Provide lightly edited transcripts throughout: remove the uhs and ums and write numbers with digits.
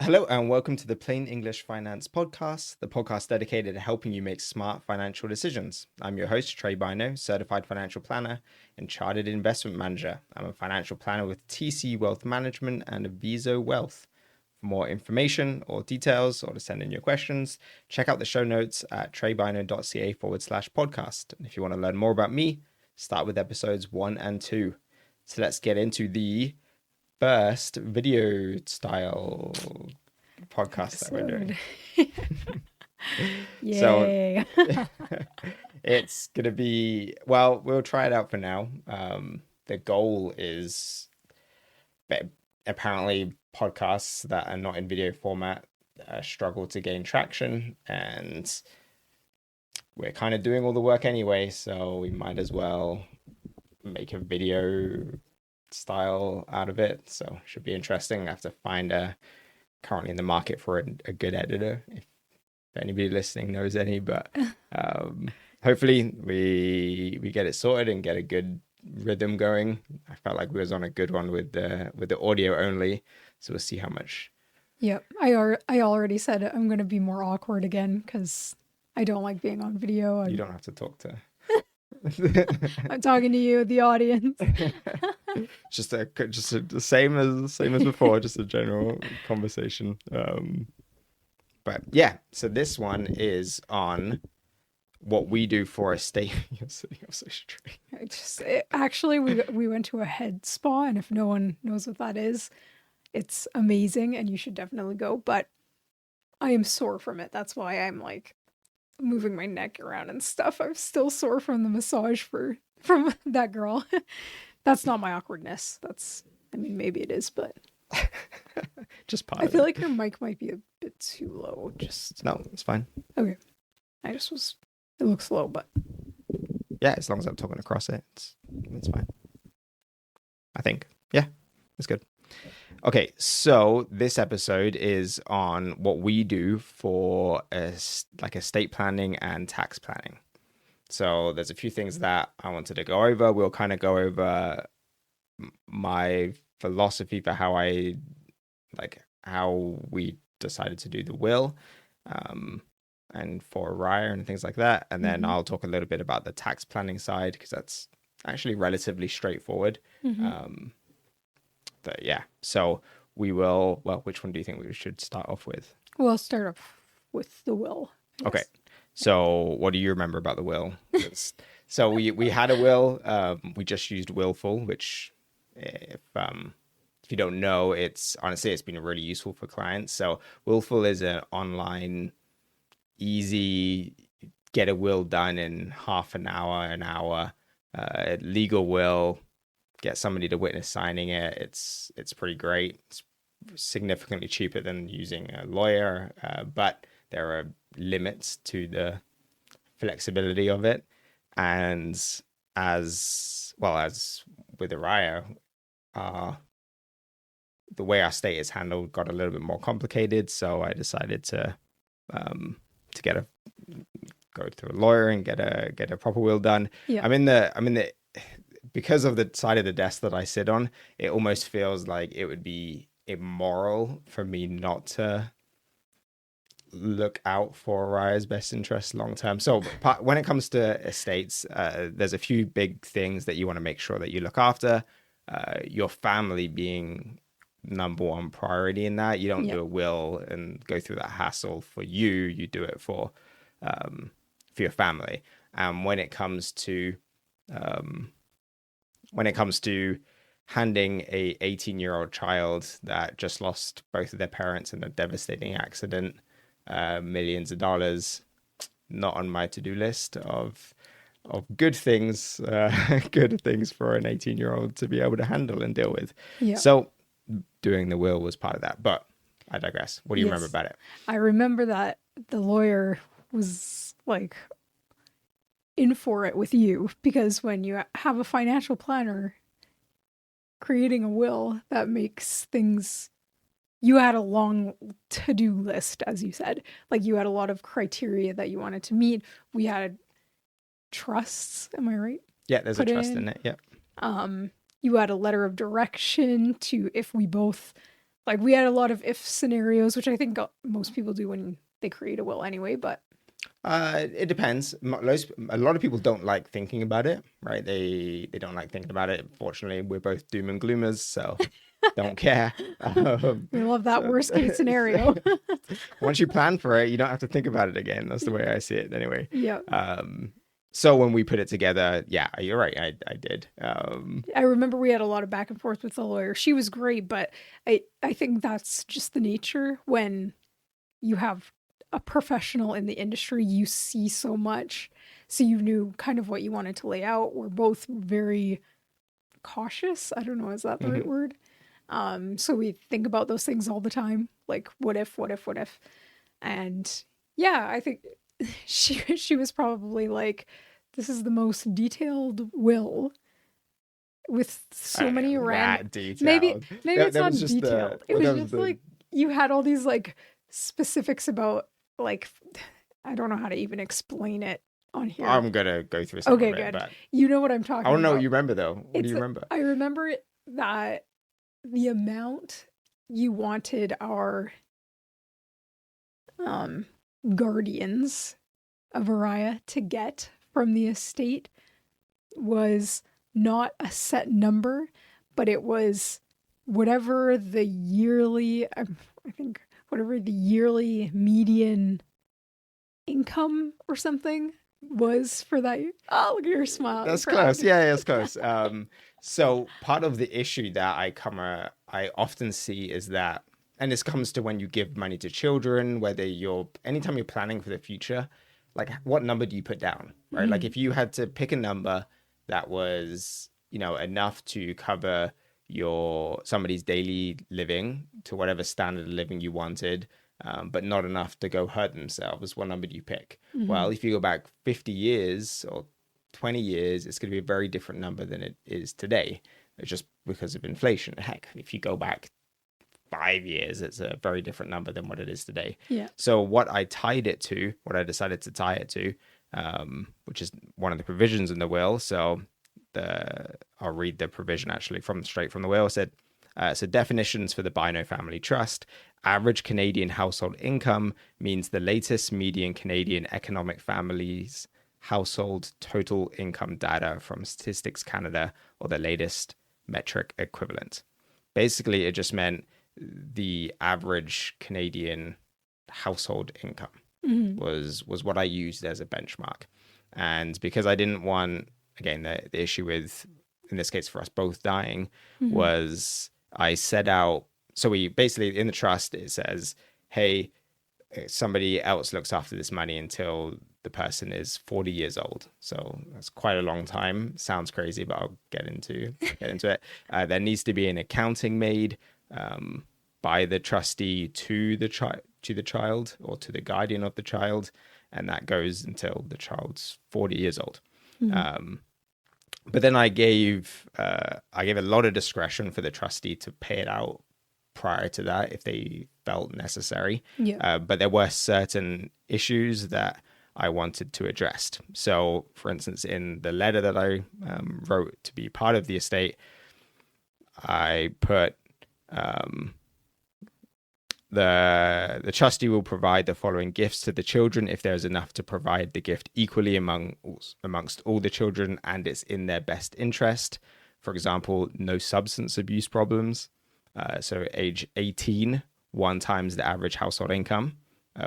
Hello and welcome to the Plain English Finance Podcast, the podcast dedicated to helping you make smart financial decisions. I'm your host, Tré Bynoe, certified financial planner and chartered investment manager. I'm a financial planner with TC Wealth Management and Aviso Wealth. For more information or details or to send in your questions, check out the show notes at trebynoe.ca/podcast. And if you want to learn more about me, start with episodes 1 and 2. So let's get into the first video style podcast that we're doing. So Yay. it's gonna be, well, we'll try it out for now. The goal is apparently podcasts that are not in video format struggle to gain traction, and we're kind of doing all the work anyway, so we might as well make a video style out of it. So it should be interesting. I have to find currently in the market for a good editor, if anybody listening knows any, but hopefully we get it sorted and get a good rhythm going. I felt like we was on a good one with the audio only, so we'll see how much. Yep. I already said I'm going to be more awkward again because I don't like being on video. You don't have to talk to. I'm talking to you, the audience. just the same as before, just a general conversation. But yeah, so this one is on what we do for estate. You're sitting up so straight. Actually, we went to a head spa, and if no one knows what that is, it's amazing, and you should definitely go. But I am sore from it. That's why I'm like moving my neck around and stuff. I'm still sore from the massage from that girl. That's not my awkwardness. Maybe it is, but just part I of feel it. like your mic might be a bit too low. No, it's fine. Okay. It looks low, but yeah, as long as I'm talking across it, it's fine. I think. Yeah, it's good. Okay, so this episode is on what we do for estate planning and tax planning. So there's a few things that I wanted to go over. We'll kind of go over my philosophy for how we decided to do the will, and for Raya and things like that. And then I'll talk a little bit about the tax planning side because that's actually relatively straightforward. But yeah, so we will. Well, which one do you think we should start off with? we'll start off with the will. Okay. So what do you remember about the will? So we had a will. We just used Willful, which if you don't know, it's been really useful for clients. So Willful is an online, easy, get a will done in half an hour, legal will, get somebody to witness signing it. It's pretty great. It's significantly cheaper than using a lawyer, but there are limits to the flexibility of it. And as well as with Araya, the way our state is handled got a little bit more complicated. So I decided to go through a lawyer and get a proper will done. Yeah. I'm in the because of the side of the desk that I sit on, it almost feels like it would be immoral for me not to look out for Raya's best interest long term. So when it comes to estates, there's a few big things that you want to make sure that you look after. Your family being number one priority in that. You don't do a will and go through that hassle for you. You do it for your family. And when it comes to handing a 18-year-old child that just lost both of their parents in a devastating accident, millions of dollars, not on my to-do list of good things good things for an 18-year-old to be able to handle and deal with. So doing the will was part of that, but I digress. What do you remember about it? I remember that the lawyer was like in for it with you, because when you have a financial planner creating a will, that makes things, you had a long to-do list, as you said. Like you had a lot of criteria that you wanted to meet. We had trusts, am I right? Yeah, there's a trust in it. Yeah. You had a letter of direction to, if we both Like we had a lot of if scenarios, which I think most people do when they create a will anyway, but It depends. A lot of people don't like thinking about it, right? They don't like thinking about it. Fortunately, we're both doom and gloomers, so don't care. we love that So worst case scenario. once you plan for it, you don't have to think about it again. That's the way I see it, anyway. Yeah. So when we put it together, yeah, you're right. I did. I remember we had a lot of back and forth with the lawyer. She was great, but I think that's just the nature when you have a professional in the industry, you see so much. So you knew kind of what you wanted to lay out. We're both very cautious. I don't know, is that the right word? So we think about those things all the time. Like what if, what if, what if? And yeah, I think she was probably like, this is the most detailed will with so many random. Maybe it's not detailed. It was just like you had all these like specifics about like I don't know how to even explain it on here. I'm gonna go through some okay, of it, good. but You know what I'm talking about. I don't know what you remember though. What do you remember? I remember that the amount you wanted our guardians of Araya to get from the estate was not a set number, but it was whatever the yearly, I think, whatever the yearly median income or something was for that. Oh, look at your smile. That's close. Yeah, that's close. So part of the issue that I often see is that, and this comes to when you give money to children, anytime you're planning for the future, like what number do you put down, right? Mm-hmm. Like if you had to pick a number that was, enough to cover somebody's daily living to whatever standard of living you wanted, but not enough to go hurt themselves, what number do you pick? Mm-hmm. Well, if you go back 50 years or 20 years, it's going to be a very different number than it is today. It's just because of inflation. Heck, if you go back 5 years, it's a very different number than what it is today. Yeah. So what I decided to tie it to, which is one of the provisions in the will. So I'll read the provision actually straight from the will. It said, so definitions for the Bynoe family trust. Average Canadian household income means the latest median Canadian economic families household total income data from Statistics Canada or the latest metric equivalent. Basically, it just meant the average Canadian household income was what I used as a benchmark. And because I didn't want, again, the issue with, in this case for us both dying, was I set out, so we basically, in the trust, it says, hey, somebody else looks after this money until the person is 40 years old. So that's quite a long time. Sounds crazy, but I'll get into it. There needs to be an accounting made by the trustee to the child or to the guardian of the child, and that goes until the child's 40 years old. But then I gave a lot of discretion for the trustee to pay it out prior to that if they felt necessary. Yeah. But there were certain issues that I wanted to address. So, for instance, in the letter that I wrote to be part of the estate, I put the trustee will provide the following gifts to the children if there's enough to provide the gift equally amongst all the children and it's in their best interest. For example, no substance abuse problems. So age 18, 1 times the average household income,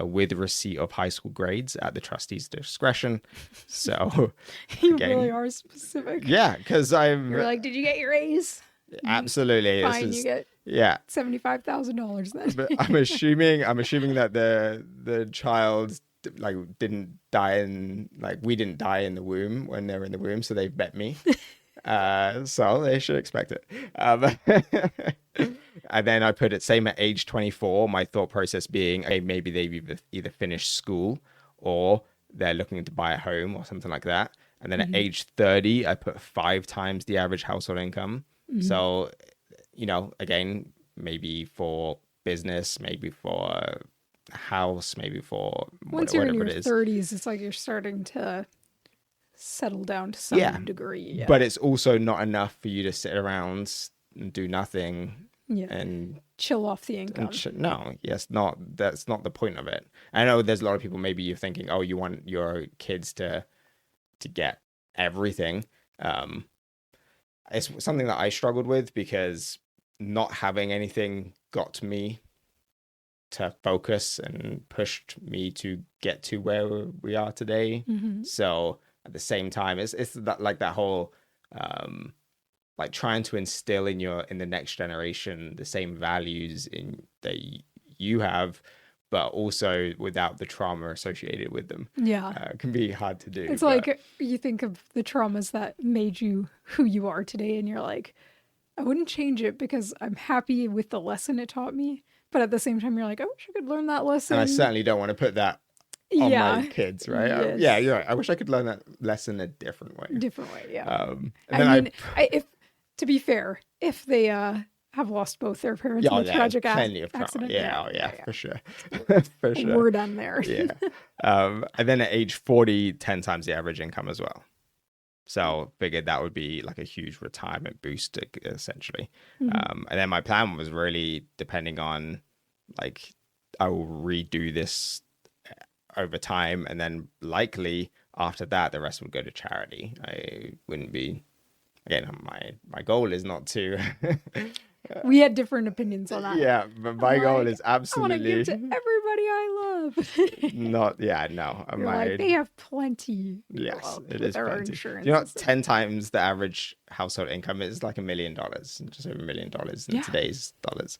with receipt of high school grades at the trustee's discretion. So you really are specific. Yeah, because You're like, did you get your A's? Absolutely. Fine, you get $75,000 then. But I'm assuming that the child didn't die we didn't die in the womb when they were in the womb, so they've bet me. So they should expect it. And then I put it same at age 24. My thought process being, hey, maybe they've either finished school or they're looking to buy a home or something like that. And then at age 30, I put 5 times the average household income. So, again, maybe for business, maybe for a house, maybe for once you're in your 30s, it's like you're starting to settle down to some degree. Yeah. But it's also not enough for you to sit around and do nothing Yeah. and Chill off the income. no, yes, not that's not the point of it. I know there's a lot of people, maybe you're thinking, oh, you want your kids to get everything. It's something that I struggled with because not having anything got me to focus and pushed me to get to where we are today. Mm-hmm. So at the same time, it's that like that whole like trying to instill in the next generation the same values in that you have, but also without the trauma associated with them. Yeah. Can be hard to do. It's but like you think of the traumas that made you who you are today, and you're like, I wouldn't change it because I'm happy with the lesson it taught me. But at the same time, you're like, I wish I could learn that lesson. and I certainly don't want to put that on my kids, right? Yes. Yeah, you're right. I wish I could learn that lesson a different way. Different way, yeah. And I then mean, if to be fair, if they have lost both their parents in a tragic plenty of accident, trauma. Yeah, for sure. For sure. We're done there. Yeah. And then at age 40, 10 times the average income as well. So figured that would be like a huge retirement boost, essentially. Mm-hmm. And then my plan was really depending on, like, I will redo this over time, and then likely after that, the rest would go to charity. I wouldn't be, again, my goal is not to. We had different opinions on that. Yeah, but my goal is absolutely. I want to give to everybody I love. Not, yeah, no. They have plenty. Yes, it is plenty. Insurance. You know, 10 times the average household income is like $1 million, just over $1 million in today's dollars.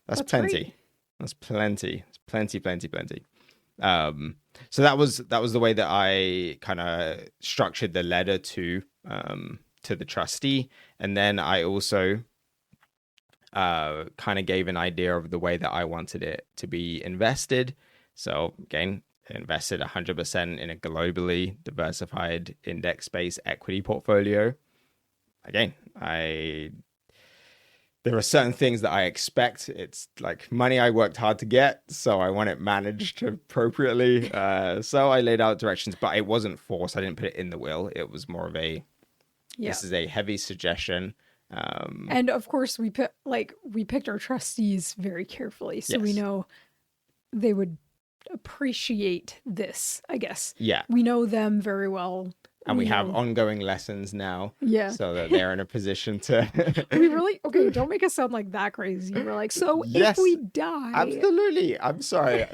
That's plenty. Great. That's plenty. It's plenty. So that was the way that I kind of structured the letter to the trustee, and then I also kind of gave an idea of the way that I wanted it to be invested. So again, invested 100% in a globally diversified index-based equity portfolio. Again, there are certain things that I expect. It's like money I worked hard to get, so I want it managed appropriately. So I laid out directions, but it wasn't forced. I didn't put it in the will. It was more of this is a heavy suggestion. And of course, we picked our trustees very carefully, so we know they would appreciate this, I guess. Yeah. We know them very well. And we have ongoing lessons now. Yeah. So that they're in a position to. We really, don't make us sound like that crazy. We're like, so if we die. Absolutely. I'm sorry.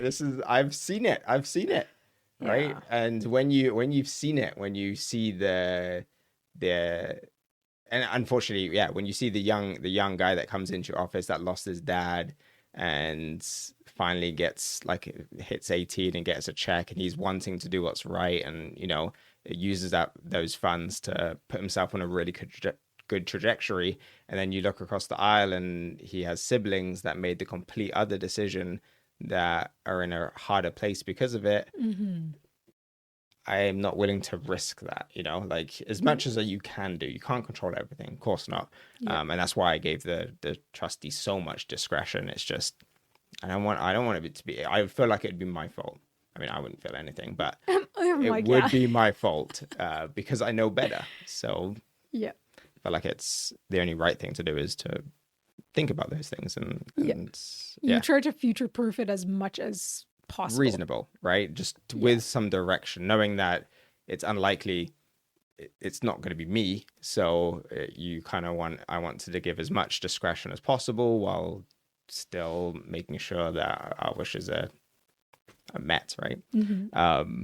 I've seen it. Right. Yeah. And when you've seen it, when you see the, and unfortunately, when you see the young guy that comes into your office that lost his dad and finally hits 18 and gets a check, and he's wanting to do what's right, and uses those funds to put himself on a really good trajectory, and then you look across the aisle and he has siblings that made the complete other decision that are in a harder place because of it. Mm-hmm. I am not willing to risk that, like as much as you can do. You can't control everything, of course not. Yeah. And that's why I gave the trustee so much discretion. It's just, I don't want it to be, I feel like it'd be my fault. I mean, I wouldn't feel anything, but it would be my fault because I know better. So I feel like it's the only right thing to do is to think about those things. And you try to future-proof it as much as possible. Reasonable, right? Just with some direction, knowing that it's unlikely it's not going to be me. So you kind of I want to give as much discretion as possible while still making sure that our wishes are met, right? Mm-hmm.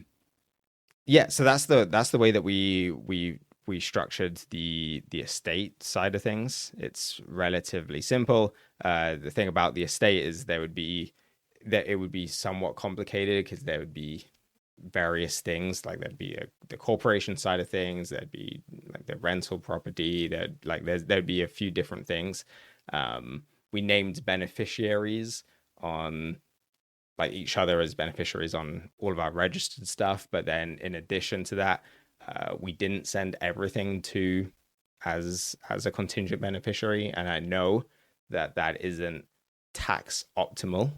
So that's the way that we structured the estate side of things. It's relatively simple. The thing about the estate is it would be somewhat complicated because there would be various things, like there'd be the corporation side of things, there'd be like the rental property, there'd be a few different things. We named beneficiaries on like each other as beneficiaries on all of our registered stuff, but then in addition to that, we didn't send everything to as a contingent beneficiary, and I know that isn't tax optimal.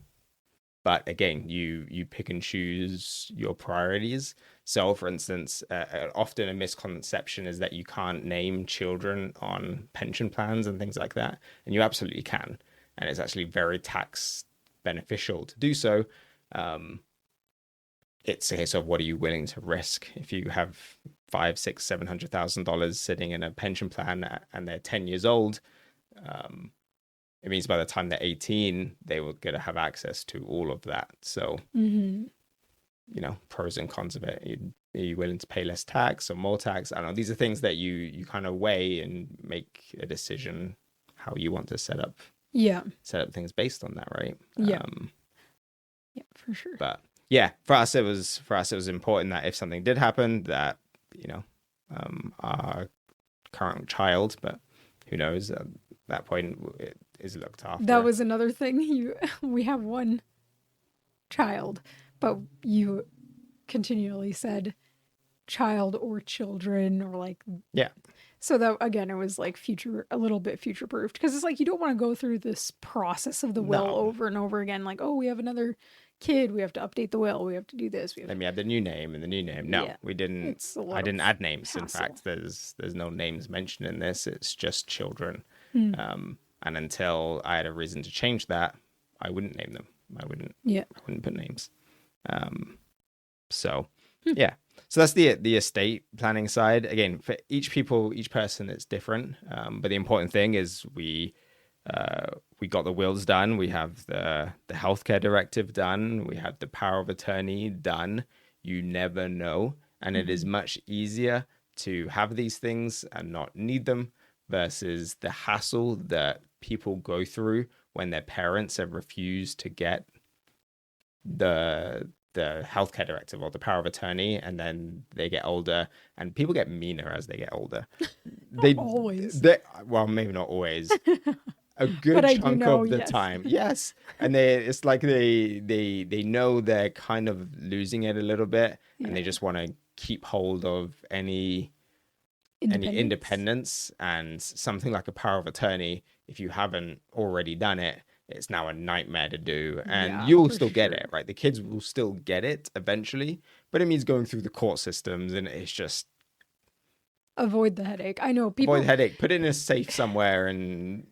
But again, you pick and choose your priorities. So, for instance, often a misconception is that you can't name children on pension plans and things like that. And you absolutely can. and it's actually very tax beneficial to do so. It's a case of what are you willing to risk? If you have $500,000, $600,000, $700,000 sitting in a pension plan and they're 10 years old, it means by the time they're 18, they will get to have access to all of that. So, pros and cons of it. Are you willing to pay less tax or more tax? I don't know. These are things that you kind of weigh and make a decision how you want to set up things based on that, right? Yeah, for sure. But yeah, for us it was important that if something did happen, that our current child, but who knows, at that point it is looked after. That was another thing. We have one child, but you continually said child or children, or like, so that again, it was like a little bit future proofed, because it's like you don't want to go through this process of the will over and over again, like, oh, we have another kid, we have to update the will, we have to do this, let me add the new name and the new name. No, we didn't. I didn't add names. Hassle. In fact, there's no names mentioned in this. It's just children. And until I had a reason to change that, I wouldn't name them. I wouldn't put names. So that's the estate planning side. Again, for each person, it's different. But the important thing is we got the wills done. We have the healthcare directive done. We have the power of attorney done. You never know. And it is much easier to have these things and not need them versus the hassle that people go through when their parents have refused to get the healthcare directive or the power of attorney, and then they get older, and people get meaner as they get older. Well, maybe not always. A good chunk of the time, yes. And it's like they know they're kind of losing it a little bit, and they just want to keep hold of any independence. And something like a power of attorney, if you haven't already done it, it's now a nightmare to do, and you'll still get it, right? The kids will still get it eventually, but it means going through the court systems, and it's just avoid the headache. I know people avoid the headache. Put it in a safe somewhere, and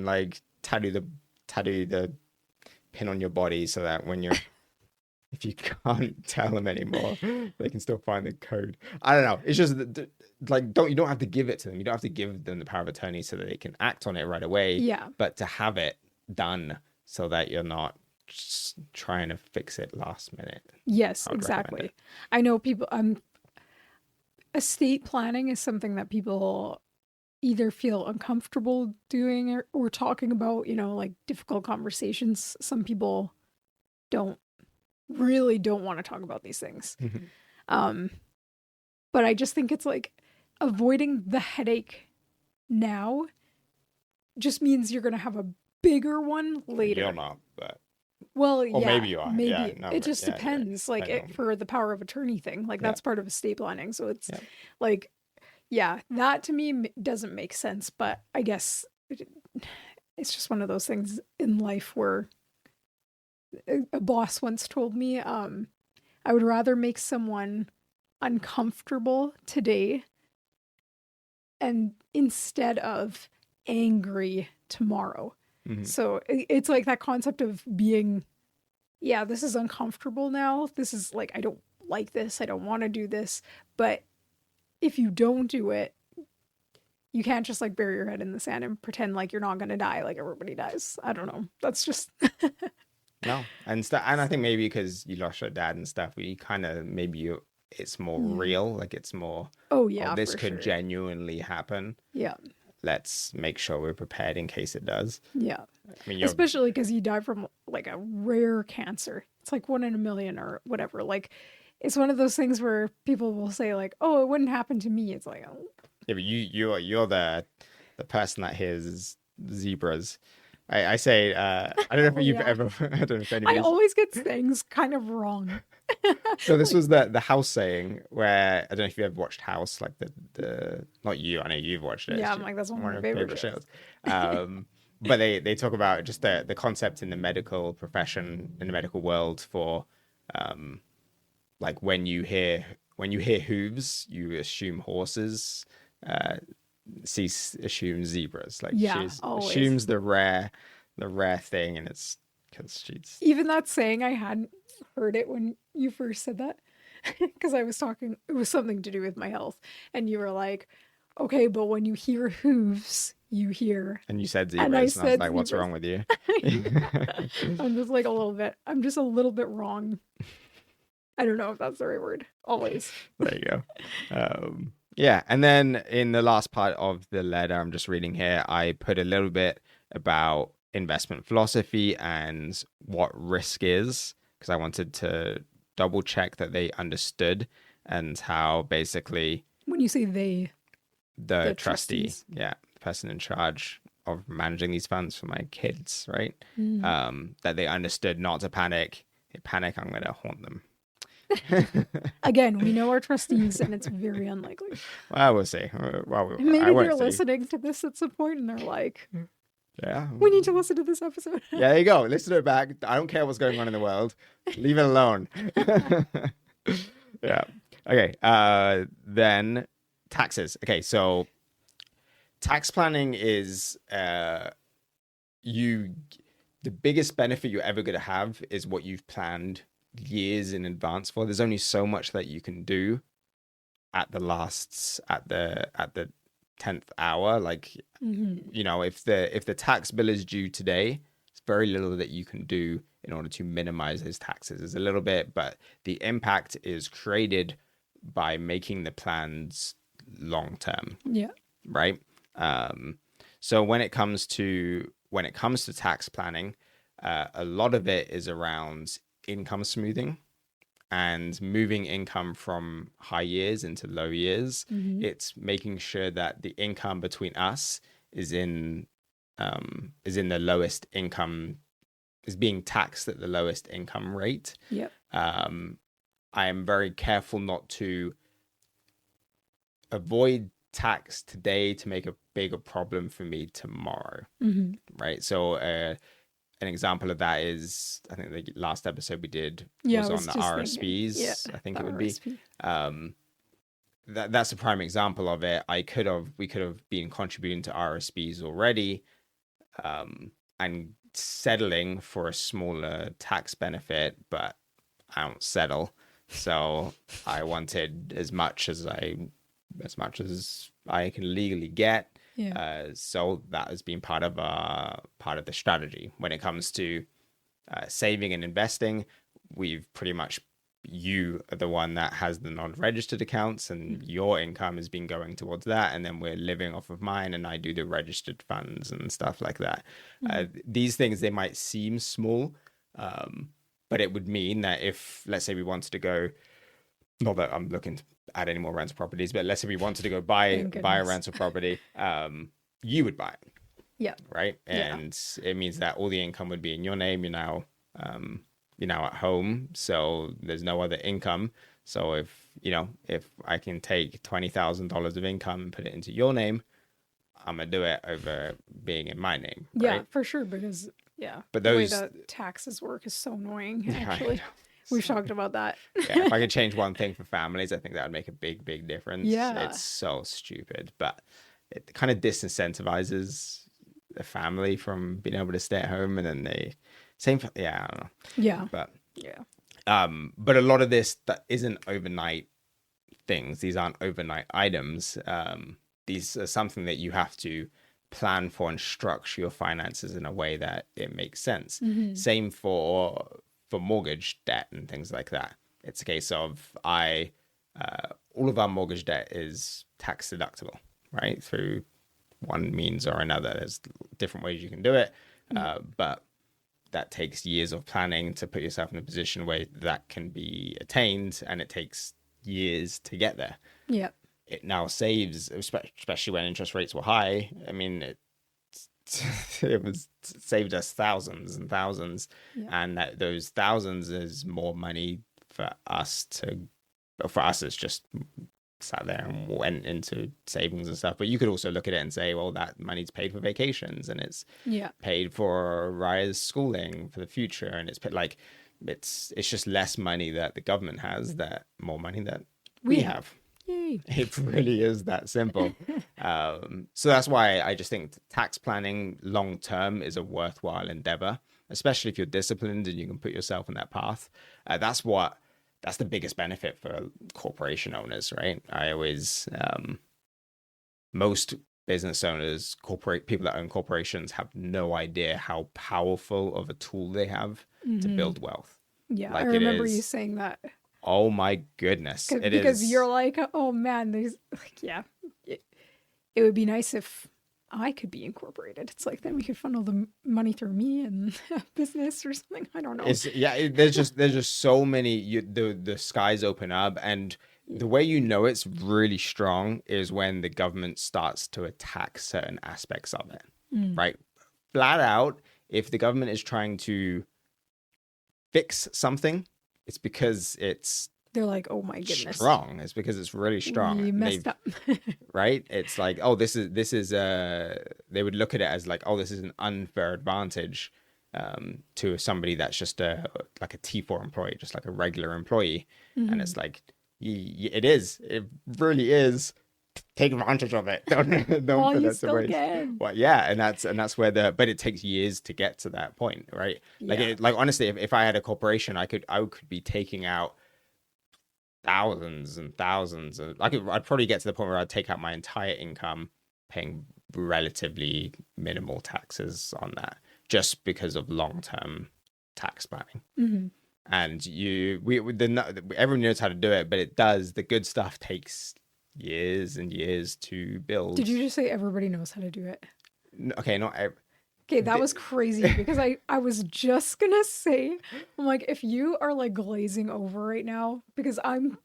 like tattoo the pin on your body so that when you're if you can't tell them anymore, they can still find the code. I don't know. It's just like you don't have to give it to them. You don't have to give them the power of attorney so that they can act on it right away. Yeah. But to have it done so that you're not just trying to fix it last minute. Yes, exactly. I know people. Estate planning is something that people either feel uncomfortable doing or talking about. Like difficult conversations. Some people don't want to talk about these things. But I just think it's like avoiding the headache now just means you're going to have a bigger one later. You're not, but or maybe you are. Maybe it just depends. For the power of attorney thing, like that's part of estate planning. So it's like, that to me doesn't make sense. But I guess it's just one of those things in life where a boss once told me, I would rather make someone uncomfortable today and instead of angry tomorrow. So it's like that concept of being, this is uncomfortable now. This is like, I don't like this. I don't want to do this. But if you don't do it, you can't just like bury your head in the sand and pretend like you're not going to die like everybody dies. I don't know. That's just... No. And I think maybe because you lost your dad and stuff, we kind of, it's more real. Like it's more, this could genuinely happen. Yeah. Let's make sure we're prepared in case it does. Yeah. Especially because he died from like a rare cancer. It's like 1 in a million or whatever. Like it's one of those things where people will say like, oh, it wouldn't happen to me. It's like, oh. Yeah, but you're the person that hears zebras. I say, I don't know if you've ever, I don't know if anybody's... I always get things kind of wrong. So this was the House saying where, I don't know if you ever watched House, like the not you, I know you've watched it. Yeah, I'm like, that's one of my favorite shows. But they talk about just the concept in the medical profession, in the medical world for, like when you hear hooves, you assume horses, assume zebras. Like she assumes the rare Yeah. the rare thing, and it's because she's Even that saying, I hadn't heard it when you first said that. Because I was talking, it was something to do with my health. And you were like, okay, but when you hear hooves, you hear. and you said And I zebras, and I was said like, what's zebras. wrong with you? I'm just like I'm just a little bit wrong. I don't know if that's the right word. Always. There you go. Yeah, and then in the last part of the letter I'm just reading here, I put a little bit about investment philosophy and what risk is, because I wanted to double check that they understood, and how basically When you say they, the the trustee, trustees. yeah, the person in charge of managing these funds for my kids, right? That they understood not to panic. They panic, I'm going to haunt them. Again, we know our trustees, and it's very unlikely. Well, we'll see. Well, I Maybe won't they're see. listening to this at some point, and they're like, Yeah. "We need to listen to this episode." Yeah, there you go. Listen to it back. I don't care what's going on in the world. Leave it alone. Yeah. Okay. Then taxes. Okay, so tax planning is you the biggest benefit you're ever going to have is what you've planned years in advance for. There's only so much that you can do at the 10th hour. Like, you know, if the tax bill is due today, it's very little that you can do in order to minimize those taxes. There's a little bit, but the impact is created by making the plans long term. Yeah. Right. So when it comes to tax planning, a lot of it is around income smoothing and moving income from high years into low years. It's making sure that the income between us is in the lowest income, is being taxed at the lowest income rate. Yep. I am very careful not to avoid tax today to make a bigger problem for me tomorrow. Right. So an example of that is, I think the last episode we did was on the RSPs. Yeah, I think it would RSP. be. That's a prime example of it. We could have been contributing to RSPs already, and settling for a smaller tax benefit, but I don't settle. So I wanted as much as I can legally get. Yeah. So that has been part of the strategy when it comes to saving and investing. We've pretty much, you are the one that has the non-registered accounts, and your income has been going towards that, and then we're living off of mine, and I do the registered funds and stuff like that. These things, they might seem small, but it would mean that if, let's say, we wanted to go, not that I'm looking to add any more rental properties, but let's say we wanted to go buy a rental property, you would buy it. Yeah. Right. And it means that all the income would be in your name. You're now at home, so there's no other income. So if I can take $20,000 of income and put it into your name, I'm gonna do it over being in my name. Right? Yeah, for sure. Because but the way that taxes work is so annoying. Actually, we've talked about that. Yeah, if I could change one thing for families, I think that would make a big, big difference. Yeah. It's so stupid, but it kind of disincentivizes the family from being able to stay at home, and then I don't know. Yeah. But yeah. But a lot of this that isn't overnight things. These aren't overnight items. These are something that you have to plan for and structure your finances in a way that it makes sense. Same for mortgage debt and things like that. It's a case of all of our mortgage debt is tax deductible, right? Through one means or another. There's different ways you can do it, but that takes years of planning to put yourself in a position where that can be attained, and it takes years to get there. Yeah. It now saves, especially when interest rates were high. I mean, it saved us thousands and thousands, and those thousands is more money for us it's just sat there and went into savings and stuff. But you could also look at it and say, well, that money's paid for vacations, and it's paid for Raya's schooling for the future, and it's just less money that the government has, that more money that we have. Yay. It really is that simple. So that's why I just think tax planning long term is a worthwhile endeavor, especially if you're disciplined and you can put yourself in that path. That's the biggest benefit for corporation owners, right? I always, most business owners, people that own corporations have no idea how powerful of a tool they have to build wealth. Yeah, Like, I remember you saying that. Oh my goodness. Because you're like, oh man, there's like, yeah, it would be nice if I could be incorporated. It's like, then we could funnel the money through me and business or something. I don't know. There's just so many, the skies open up, and the way you know it's really strong is when the government starts to attack certain aspects of it, right? Flat out, if the government is trying to fix something, it's because they're like, oh my goodness, strong. It's because it's really strong. We messed up. Right? It's like, oh, this is they would look at it as like, oh, this is an unfair advantage to somebody that's just like a T4 employee, just like a regular employee. And it's like, it really is. Take advantage of it. Don't put that to waste. Well, yeah, and that's where but it takes years to get to that point, right? Like honestly, if I had a corporation, I could be taking out thousands and thousands, and I'd probably get to the point where I'd take out my entire income, paying relatively minimal taxes on that, just because of long-term tax planning. And everyone knows how to do it, but the good stuff takes years and years to build. Did you just say everybody knows how to do it? Okay, okay, that was crazy because I was just gonna say, I'm like, if you are like glazing over right now, because I'm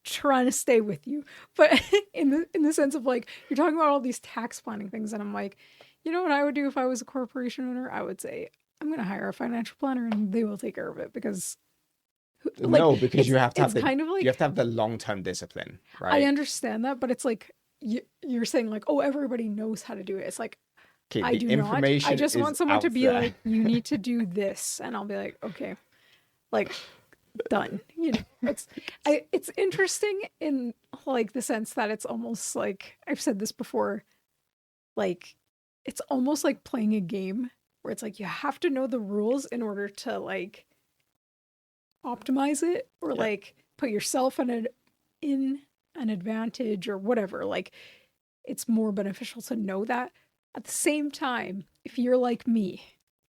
trying to stay with you, but in the sense of like, you're talking about all these tax planning things, and I'm like, you know what I would do if I was a corporation owner? I would say, I'm gonna hire a financial planner and they will take care of it, because because you have to have you have to have the long-term discipline, right? I understand that, but it's like you're saying like, oh, everybody knows how to do it. It's like, okay, I do not. I just want someone to be like, you need to do this, and I'll be like, okay, like, done. You know, it's interesting in like the sense that it's almost like, I've said this before, like it's almost like playing a game where it's like you have to know the rules in order to like optimize it, or like put yourself in an advantage or whatever. Like, it's more beneficial to know that. At the same time, if you're like me,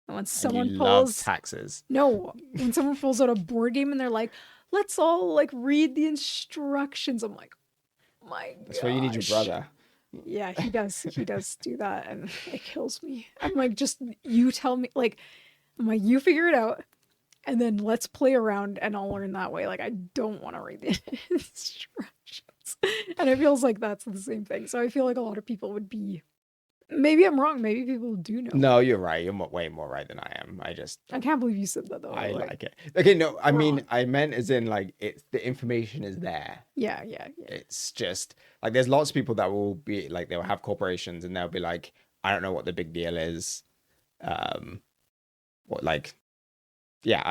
and when someone love taxes, when someone pulls out a board game and they're like, let's all like read the instructions, I'm like, my god, that's why you need your brother. Yeah, he does do that, and it kills me. I'm like, just you tell me, like, I'm like, you figure it out, and then let's play around and I'll learn that way. Like, I don't want to read the instructions. And it feels like that's the same thing. So I feel like a lot of people would be, maybe I'm wrong, maybe people do know. No, you're right. You're way more right than I am. I can't believe you said that though. I like it. Okay, no, I mean, I meant as in like, the information is there. Yeah. It's just like, there's lots of people that will be like, they'll have corporations and they'll be like, I don't know what the big deal is. I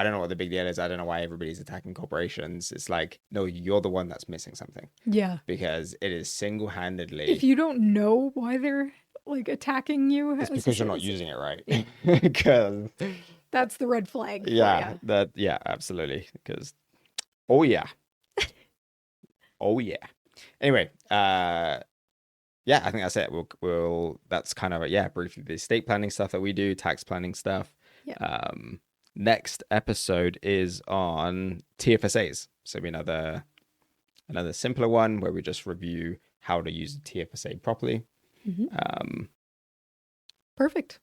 don't know what the big deal is. I don't know why everybody's attacking corporations. It's like, no, you're the one that's missing something. Yeah. Because it is single-handedly. If you don't know why they're like attacking you, it's because you're not using it right. Because that's the red flag. Yeah. Absolutely. Because, oh yeah. Anyway, I think that's it. We'll that's kind of briefly the estate planning stuff that we do, tax planning stuff. Yeah. Next episode is on TFSAs. So another simpler one where we just review how to use the TFSA properly. Perfect.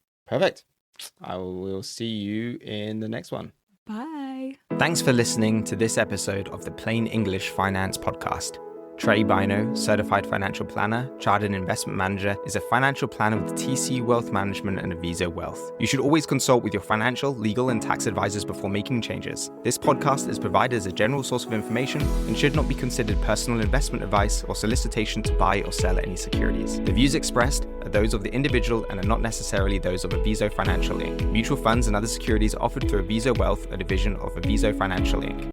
I will see you in the next one. Bye. Thanks for listening to this episode of the Plain English Finance Podcast. Tré Bynoe, Certified Financial Planner, Chartered Investment Manager, is a financial planner with TC Wealth Management and Aviso Wealth. You should always consult with your financial, legal, and tax advisors before making changes. This podcast is provided as a general source of information and should not be considered personal investment advice or solicitation to buy or sell any securities. The views expressed are those of the individual and are not necessarily those of Aviso Financial Inc. Mutual funds and other securities offered through Aviso Wealth, a division of Aviso Financial Inc.